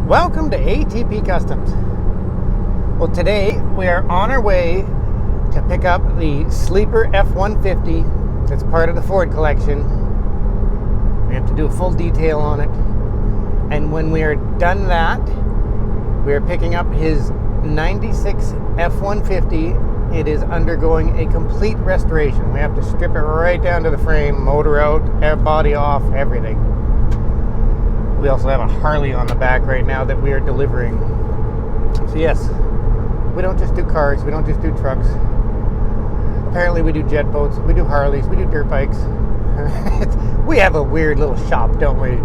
Welcome to ATP Customs. Well, today we are on our way to pick up the sleeper F-150 that's part of the Ford collection. We have to do a full detail on it. And when we are done that, we are picking up his 96 F-150. It is undergoing a complete restoration. We have to strip it right down to the frame, motor out, air body off, everything. We also have a Harley on the back right now that we are delivering. So yes, we don't just do cars, we don't just do trucks. Apparently we do jet boats, we do Harleys, we do dirt bikes. We have a weird little shop, don't we?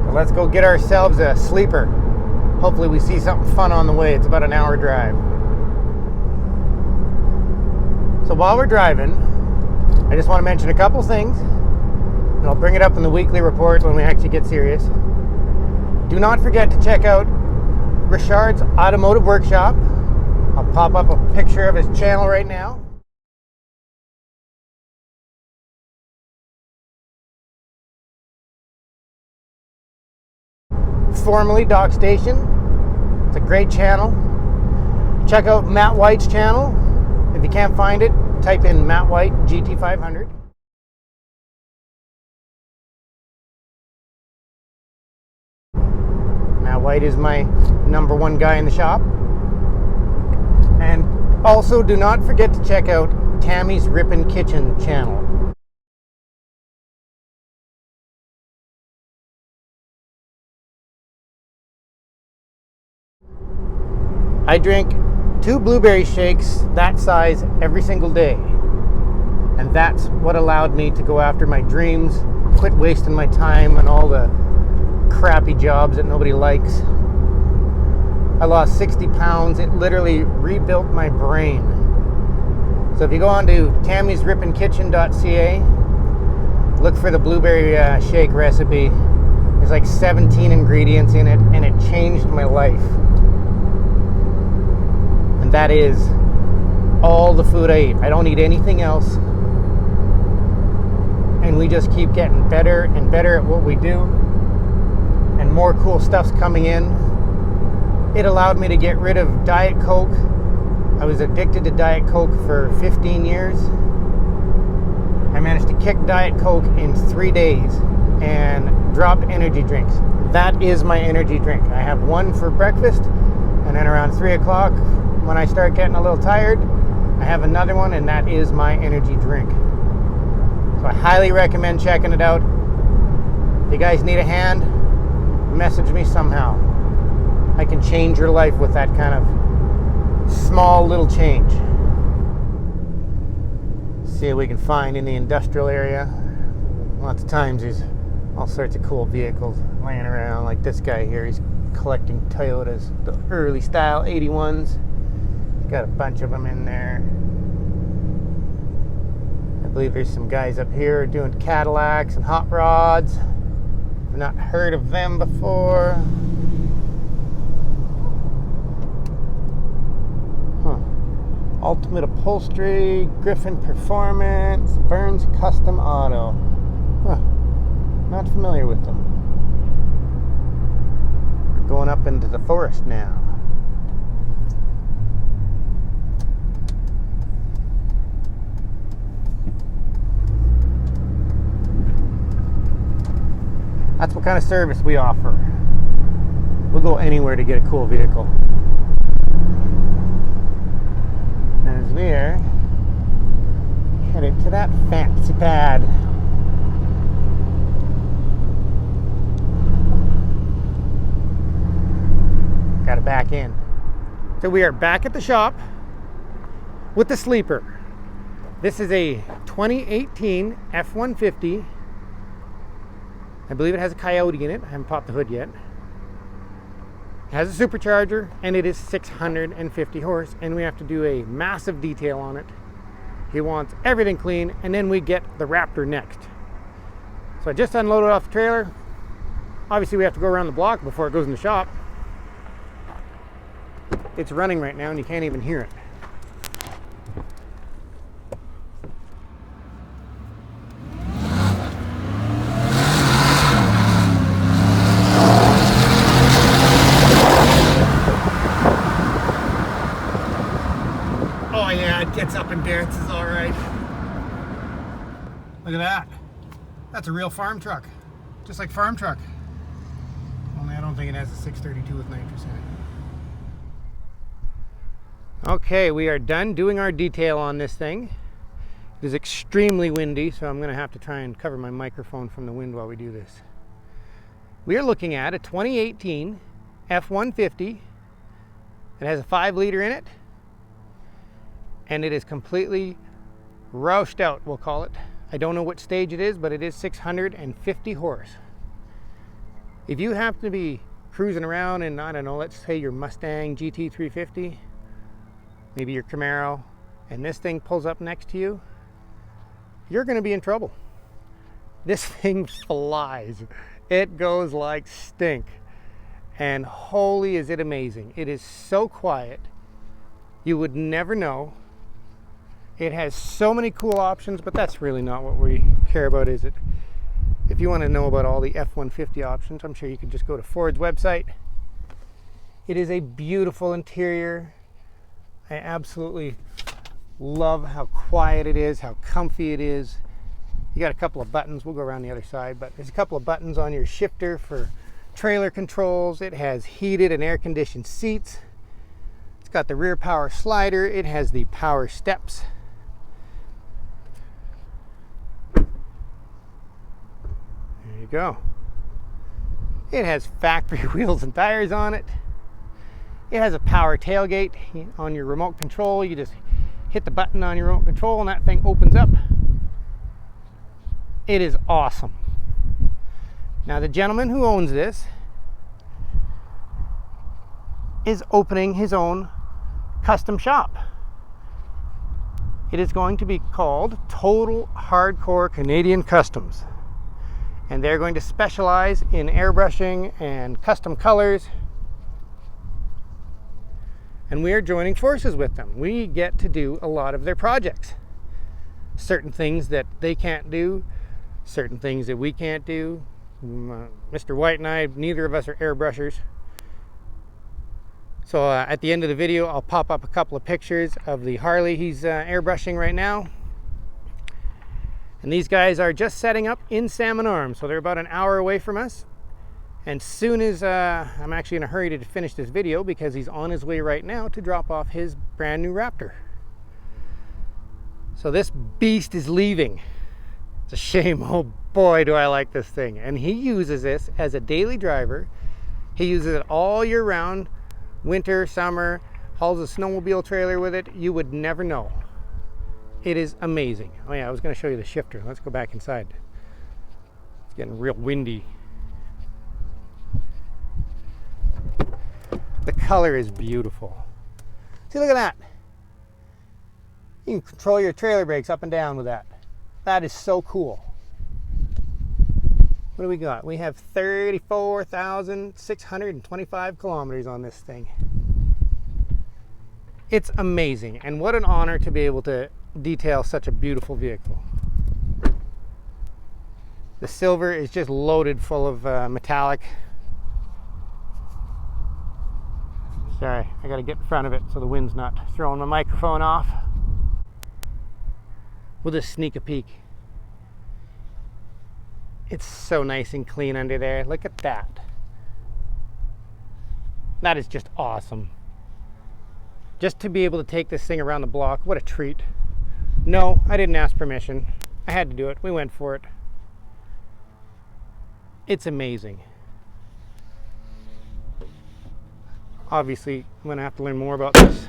But let's go get ourselves a sleeper. Hopefully we see something fun on the way. It's about an hour drive. So while we're driving, I just want to mention a couple things. And I'll bring it up in the weekly report when we actually get serious. Do not forget to check out Roush's Automotive Workshop. I'll pop up a picture of his channel right now. Formerly Dock Station. It's a great channel. Check out Matt White's channel. If you can't find it, type in Matt White GT500. Matt White is my #1 guy in the shop. And also do not forget to check out Tammy's Rippin' Kitchen channel. I drink 2 blueberry shakes that size every single day. And that's what allowed me to go after my dreams, quit wasting my time on all the crappy jobs that nobody likes. I lost 60 pounds. It literally rebuilt my brain. So if you go on to tammysrippinkitchen.ca, look for the blueberry shake recipe. There's like 17 ingredients in it, and it changed my life. And that is all the food I eat. I don't eat anything else. And we just keep getting better and better at what we do. And more cool stuff's coming in. It allowed me to get rid of Diet Coke. I was addicted to Diet Coke for 15 years. I managed to kick Diet Coke in 3 days and dropped energy drinks. That is my energy drink. I have one for breakfast, and then around 3 o'clock, when I start getting a little tired, I have another one, and that is my energy drink. So I highly recommend checking it out. If you guys need a hand, message me somehow. I can change your life with that kind of small little change. See what we can find in the industrial area. Lots of times there's all sorts of cool vehicles laying around, like this guy here. He's collecting Toyotas, the early style 81s. He's got a bunch of them in there. I believe there's some guys up here doing Cadillacs and hot rods. I've not heard of them before. Ultimate Upholstery, Griffin Performance, Burns Custom Auto. Not familiar with them. We're going up into the forest now. That's what kind of service we offer. We'll go anywhere to get a cool vehicle. As we're headed to that fancy pad. Got to back in. So we are back at the shop with the sleeper. This is a 2018 F-150. I believe it has a Coyote in it. I haven't popped the hood yet. It has a supercharger, and it is 650 horse, and we have to do a massive detail on it. He wants everything clean, and then we get the Raptor next. So I just unloaded off the trailer. Obviously we have to go around the block before it goes in the shop. It's running right now and you can't even hear it. endurance is all right. Look at that. That's a real farm truck. Just like farm truck. Only I don't think it has a 632 with nitrous in it. Okay, we are done doing our detail on this thing. It is extremely windy, so I'm going to have to try and cover my microphone from the wind while we do this. We are looking at a 2018 F-150. It has a 5-liter in it, and it is completely roushed out, we'll call it. I don't know what stage it is, but it is 650 horse. If you happen to be cruising around in, I don't know, let's say your Mustang GT350, maybe your Camaro, and this thing pulls up next to you, you're going to be in trouble. This thing flies. It goes like stink. And holy is it amazing. It is so quiet. You would never know. It has so many cool options, but that's really not what we care about, is it? If you want to know about all the F-150 options, I'm sure you could just go to Ford's website. It is a beautiful interior. I absolutely love how quiet it is, how comfy it is. You got a couple of buttons. We'll go around the other side, but there's a couple of buttons on your shifter for trailer controls. It has heated and air conditioned seats. It's got the rear power slider. It has the power steps. There you go. It has factory wheels and tires on it. It has a power tailgate on your remote control. You just hit the button on your remote control and that thing opens up. It is awesome. Now the gentleman who owns this is opening his own custom shop. It is going to be called Total Hardcore Canadian Customs. And they're going to specialize in airbrushing and custom colors. And we are joining forces with them. We get to do a lot of their projects. Certain things that they can't do, certain things that we can't do. Mr. White and I, neither of us are airbrushers. So at the end of the video, I'll pop up a couple of pictures of the Harley he's airbrushing right now. And these guys are just setting up in Salmon Arms, so they're about an hour away from us. And soon as, I'm actually in a hurry to finish this video because he's on his way right now to drop off his brand new Raptor. So this beast is leaving. It's a shame. Oh boy, do I like this thing. And he uses this as a daily driver. He uses it all year round, winter, summer, hauls a snowmobile trailer with it. You would never know. It is amazing. Oh yeah, I was going to show you the shifter. Let's go back inside. It's getting real windy. The color is beautiful. See, look at that. You can control your trailer brakes up and down with that. That is so cool. What do we got? We have 34,625 kilometers on this thing. It's amazing, and what an honor to be able to detail such a beautiful vehicle. The silver is just loaded full of metallic. Sorry, I gotta get in front of it so the wind's not throwing my microphone off. We'll just sneak a peek. It's so nice and clean under there. Look at that. That is just awesome. Just to be able to take this thing around the block, what a treat. No, I didn't ask permission. I had to do it. We went for it. It's amazing. Obviously, I'm going to have to learn more about this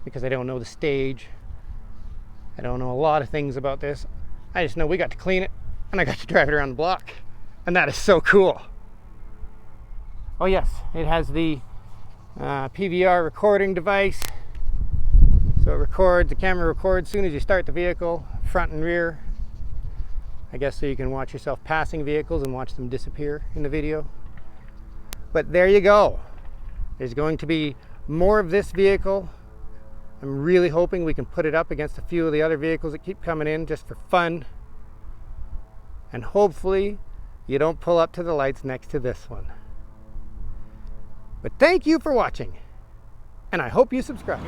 because I don't know the stage. I don't know a lot of things about this. I just know we got to clean it and I got to drive it around the block. And that is so cool. Oh yes, it has the PVR recording device. So it records, the camera records as soon as you start the vehicle, front and rear. I guess so you can watch yourself passing vehicles and watch them disappear in the video. But there you go. There's going to be more of this vehicle. I'm really hoping we can put it up against a few of the other vehicles that keep coming in just for fun. And hopefully you don't pull up to the lights next to this one. But thank you for watching. And I hope you subscribe.